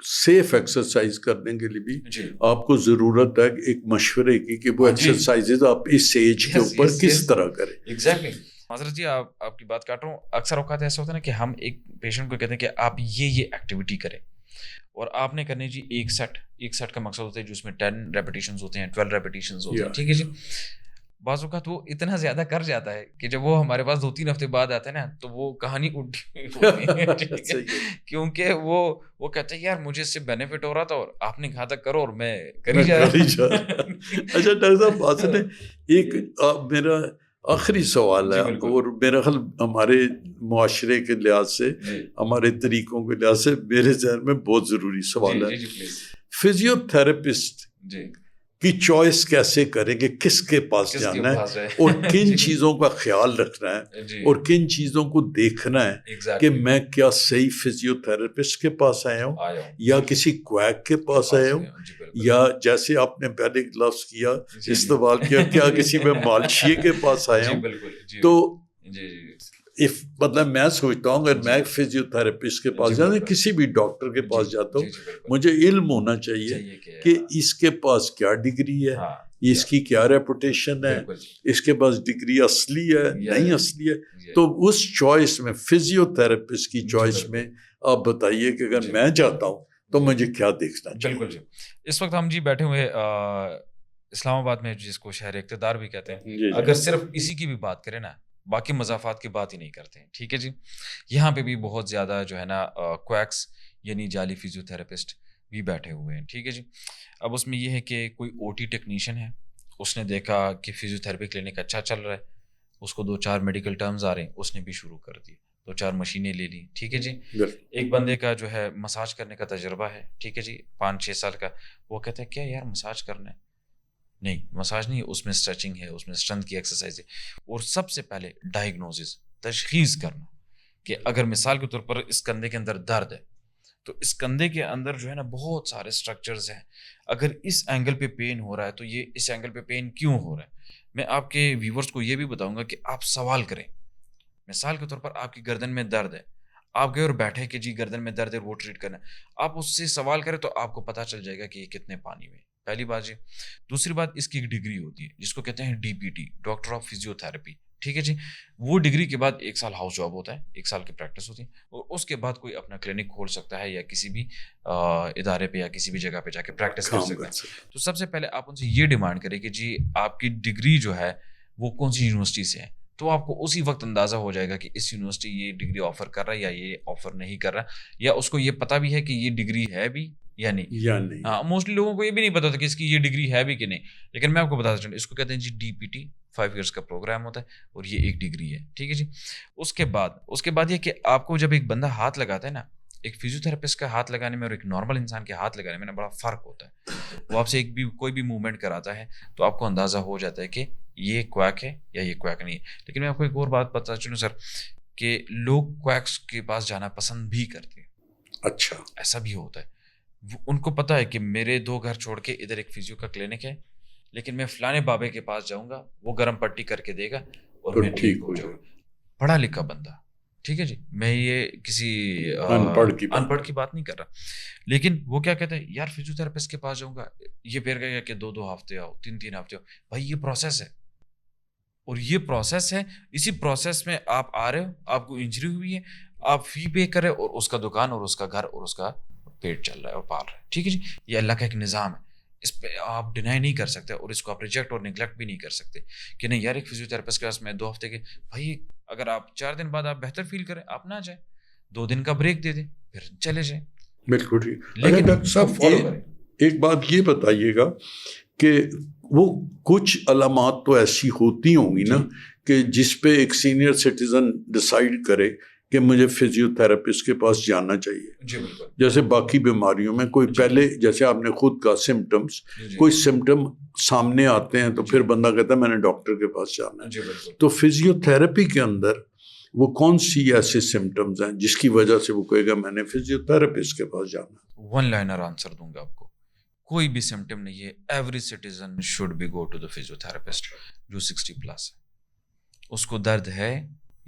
سیف ایکسرسائز کرنے کے لیے بھی آپ کو ضرورت ہے ایک مشورے کی کہ وہ ایکسرسائزز آپ اس ایج کے اوپر کس طرح کریں. ایگزیکٹلی. حضرت جی آپ کی بات کاٹ رہا ہوں, اکثر اوقات ایسا ہوتا ہے نا کہ ہم ایک پیشنٹ کو کہتے ہیں کہ آپ یہ ایکٹیویٹی کریں اور آپ نے کرنے جی ایک سیٹ کا مقصد ہوتا ہے جو اس میں 10 ریپیٹیشنز ہوتے ہیں, 12 ریپیٹیشنز ہوتے ہیں. ٹھیک ہے جی, بعض اوقات وہ اتنا زیادہ کر جاتا ہے کہ جب وہ ہمارے پاس 2-3 ہفتے بعد آتا ہے نا تو وہ کہانی اٹھی ہوتی ہے, کیونکہ وہ کہتے ہیں یار مجھے اس سے بینیفٹ ہو رہا تھا اور آپ نے کہا تھا کرو اور میں کر ہی جا رہا. اچھا ڈاکٹر صاحب, بات نے ایک میرا آخری سوال ہے اور میرا خیال ہمارے معاشرے کے لحاظ سے, ہمارے طریقوں کے لحاظ سے میرے ذہن میں بہت ضروری سوال ہے. فزیو تھراپسٹ کی چوائس کیسے کریں کہ کس کے پاس جانا ہے اور کن چیزوں کا خیال رکھنا ہے اور کن چیزوں کو دیکھنا ہے کہ میں کیا صحیح فزیو تھراپسٹ کے پاس آیا ہوں یا کسی کویک کے پاس آیا ہوں, یا جیسے آپ نے پہلے لفظ کیا استعمال کیا کسی میں مالشیے کے پاس آیا ہوں. تو مطلب میں سوچتا ہوں اگر میں فزیو تھراپسٹ کے پاس جاتا ہوں, کسی بھی ڈاکٹر کے پاس جاتا ہوں, مجھے علم ہونا چاہیے کہ اس کے پاس کیا ڈگری ہے, اس کی کیا ریپوٹیشن ہے, اس کے پاس ڈگری اصلی ہے نہیں اصلی ہے. تو اس چوائس میں فزیو تھراپسٹ کی چوائس میں آپ بتائیے کہ اگر میں جاتا ہوں تو مجھے کیا دیکھنا چاہیے. بالکل جی, اس وقت ہم جی بیٹھے ہوئے اسلام آباد میں جس کو شہر اقتدار بھی کہتے ہیں, اگر صرف اسی کی بھی بات کریں نا, باقی مضافات کی بات ہی نہیں کرتے ہیں. ٹھیک ہے جی, یہاں پہ بھی بہت زیادہ جو ہے نا کویکس یعنی جعلی فزیو تھراپسٹ بھی بیٹھے ہوئے ہیں. ٹھیک ہے جی, اب اس میں یہ ہے کہ کوئی OT ٹیکنیشین ہے, اس نے دیکھا کہ فزیو تھراپی کلینک اچھا چل رہا ہے, اس کو 2-4 میڈیکل ٹرمز آ رہے ہیں, اس نے بھی شروع کر دی, 2-4 مشینیں لے لی. ٹھیک ہے جی, ایک بندے کا جو ہے مساج کرنے کا تجربہ ہے, ٹھیک ہے جی, 5-6 سال کا, وہ کہتا ہے کیا یار مساج کرنا ہے, نہیں مساج نہیں, اس میں اسٹریچنگ ہے, اس میں اسٹرینتھ کی ایکسرسائز ہے. اور سب سے پہلے ڈائگنوزز, تشخیص کرنا کہ اگر مثال کے طور پر اس کندھے کے اندر درد ہے تو اس کندھے کے اندر جو ہے نا بہت سارے اسٹرکچرز ہیں, اگر اس اینگل پہ پین ہو رہا ہے تو یہ اس اینگل پہ پین کیوں ہو رہا ہے. میں آپ کے ویورز کو یہ بھی بتاؤں گا کہ آپ سوال کریں. مثال کے طور پر آپ کی گردن میں درد ہے, آپ گئے اور بیٹھے کہ جی گردن میں درد ہے وہ ٹریٹ کرنا ہے, آپ اس سے سوال کریں تو آپ کو پتہ چل جائے گا کہ یہ کتنے پانی میں. پہلی بات جی. دوسری بات, اس کی ایک ڈگری ہوتی ہے جس کو کہتے ہیں DPT, doctor of physio therapy. ٹھیک ہے جی, وہ ڈگری کے بعد 1 سال ہاؤس جاب ہوتا ہے, 1 سال کی پریکٹس ہوتی ہے, اور اس کے بعد کوئی اپنا کلینک کھول سکتا ہے یا کسی بھی ادارے پہ یا کسی بھی جگہ پہ جا کے پریکٹس کر سکتا ہے. تو سب سے پہلے آپ ان سے یہ ڈیمانڈ کریں کہ جی آپ کی ڈگری جو ہے وہ کون سی یونیورسٹی سے ہے, تو آپ کو اسی وقت اندازہ ہو جائے گا کہ اس یونیورسٹی یہ ڈگری آفر کر رہا ہے یا یہ آفر نہیں کر رہا, یا اس کو یہ پتہ بھی ہے کہ یہ ڈگری ہے بھی یا نہیں. ہاں, موسٹلی لوگوں کو یہ بھی نہیں پتا ہوتا کہ اس کی یہ ڈگری ہے بھی کہ نہیں, لیکن میں آپ کو بتاتا چلوں, اس کو کہتے ہیں جی DPT, 5 ایئرس کا پروگرام ہوتا ہے اور یہ ایک ڈگری ہے. ٹھیک ہے جی, اس کے بعد یہ کہ آپ کو جب ایک بندہ ہاتھ لگاتا ہے نا, ایک فزیو تھراپسٹ کا ہاتھ لگانے میں اور ایک نارمل انسان کے ہاتھ لگانے میں نا بڑا فرق ہوتا ہے. وہ آپ سے کوئی بھی موومنٹ کراتا ہے تو آپ کو اندازہ ہو جاتا ہے کہ یہ کویک ہے یا یہ کویک نہیں ہے. لیکن میں آپ کو ایک اور بات بتا چلوں سر, کہ لوگ کویکس کے پاس جانا پسند بھی کرتے ہیں. اچھا, ایسا بھی ہوتا ہے, ان کو پتا ہے کہ میرے 2 گھر چھوڑ کے ادھر ایک فزیو کا کلینک ہے, لیکن میں فلانے بابے کے پاس جاؤں گا, وہ گرم پٹی کر کے دے گا اور میں ٹھیک ہو جاؤں گا. پڑھا لکھا بندہ, ٹھیک ہے جی، میں یہ کسی ان پڑھ کی بات نہیں کر رہا، لیکن وہ کیا کہتے ہیں یار فزیو تھراپسٹ کے پاس جاؤں گا، یہ پھر کہے گا کہ 2 ہفتے آؤ، 3 ہفتے آؤ. بھائی یہ پروسیس ہے، اور یہ پروسیس ہے، اسی پروسیس میں آپ آ رہے ہو، آپ کو انجری ہوئی ہے، آپ فی پے کرے، اور اس کا دکان اور اس کا گھر اور اس کا پیٹ چل رہا ہے اور پال رہا ہے. ٹھیک ہے جی، یہ اللہ کا ایک نظام ہے، اس پہ آپ ڈینائی نہیں کر سکتے، اور اس کو آپ ریجیکٹ اور نیگلیکٹ بھی نہیں کر سکتے کہ نہیں یار ایک فزیو تھراپسٹ کے پاس میں 2 ہفتے کے. بھائی اگر آپ 4 دن بعد آپ بہتر فیل کریں، آپ نہ جائیں، 2 دن کا بریک دے دیں، پھر چلے جائیں. بالکل ٹھیک. لیکن ڈاکٹر صاحب فالو کریں. ایک بات یہ بتائیے گا کہ وہ کچھ علامات تو ایسی ہوتی ہوں گی نا کہ جس پہ ایک سینئر سٹیزن ڈیسائیڈ کرے کہ مجھے فزیو تھراپسٹ کے پاس جانا چاہیے. جی بالکل. جیسے باقی بیماریوں میں کوئی پہلے جیسے آپ نے خود کا سمٹمز، کوئی سمٹم سامنے آتے ہیں تو پھر بندہ کہتا ہے میں نے ڈاکٹر کے پاس جانا ہے. جی بالکل. تو فزیو تھراپی کے اندر وہ کون سی ایسے سمٹمز ہیں جس کی وجہ سے وہ کہے گا میں نے فزیو تھراپسٹ کے پاس جانا ہے؟ 1 لائنر آنسر دوں گا آپ کو، کوئی بھی سمٹم نہیں ہے. Every citizen should be go to the physiotherapist جو 60 پلس ہے. اس کو درد ہے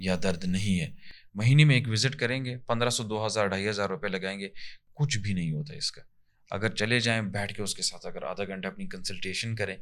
یا درد نہیں ہے، مہینے میں ایک وزٹ کریں گے، 1500 2000 2500 روپے لگائیں گے، کچھ بھی نہیں ہوتا اس کا. اگر چلے جائیں بیٹھ کے اس کے ساتھ اگر آدھا گھنٹہ اپنی کنسلٹیشن کریں،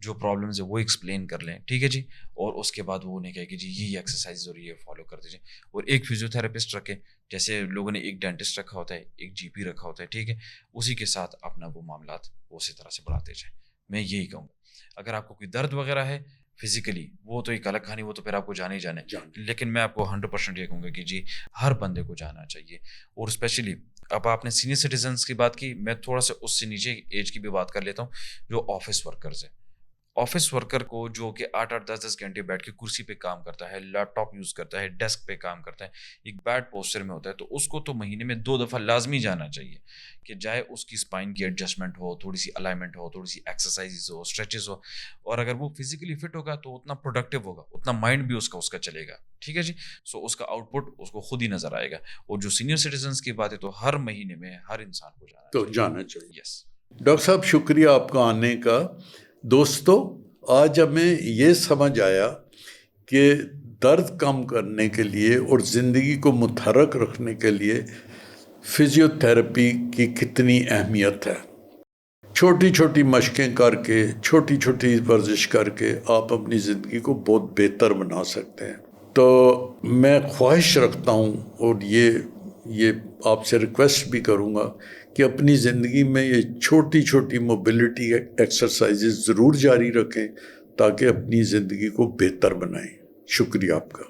جو پرابلمز ہے وہ ایکسپلین کر لیں، ٹھیک ہے جی، اور اس کے بعد وہ انہیں کہے کہ جی یہ ایکسرسائز اور یہ فالو کر دیجیے. اور ایک فزیو تھراپسٹ رکھیں، جیسے لوگوں نے ایک ڈینٹسٹ رکھا ہوتا ہے، ایک جی پی رکھا ہوتا ہے، ٹھیک ہے، اسی کے ساتھ اپنا وہ معاملات اسی طرح سے بڑھاتے جائیں. میں یہی کہوں گا اگر آپ کو کوئی درد وغیرہ ہے فزیکلی، وہ تو ایک الگ کہانی، وہ تو پھر آپ کو جانے ہی جانے. لیکن میں آپ کو 100% یہ کہوں گا کہ جی ہر بندے کو جانا چاہیے. اور اسپیشلی اب آپ نے سینئر سٹیزنس کی بات کی، میں تھوڑا سا اس سے نیچے ایج کی بھی بات کر لیتا ہوں. جو آفس ورکرز ہیں، آفس ورکر کو جو کہ 8 10 گھنٹے بیٹھ کے کرسی پہ کام کرتا ہے، لیپ ٹاپ یوز کرتا ہے، ڈیسک پہ کام کرتا ہے، ایک بیڈ پوسچر میں ہوتا ہے، تو اس کو تو مہینے میں 2 دفعہ لازمی جانا چاہیے کہ جائے اس کی اسپائن کی ایڈجسٹمنٹ ہو، تھوڑی سی الائنمنٹ ہو، تھوڑی سی ایکسرسائز ہو، اسٹریچز ہو. اور اگر وہ فزیکلی فٹ ہوگا تو اتنا پروڈکٹیو ہوگا، اتنا مائنڈ بھی اس کا چلے گا. ٹھیک ہے جی، سو اس کا آؤٹ پٹ اس کو خود ہی نظر آئے گا. اور جو سینئر سٹیزنس کی بات ہے تو ہر مہینے میں ہر انسان کو جانا چاہیے. یس ڈاکٹر صاحب شکریہ آپ کا آنے کا. دوستو آج ہمیں یہ سمجھ آیا کہ درد کم کرنے کے لیے اور زندگی کو متحرک رکھنے کے لیے فزیو تھراپی کی کتنی اہمیت ہے. چھوٹی چھوٹی مشقیں کر کے، چھوٹی چھوٹی ورزش کر کے آپ اپنی زندگی کو بہت بہتر بنا سکتے ہیں. تو میں خواہش رکھتا ہوں اور یہ آپ سے ریکویسٹ بھی کروں گا کہ اپنی زندگی میں یہ چھوٹی چھوٹی موبلٹی ایکسرسائزز ضرور جاری رکھیں تاکہ اپنی زندگی کو بہتر بنائیں. شکریہ آپ کا.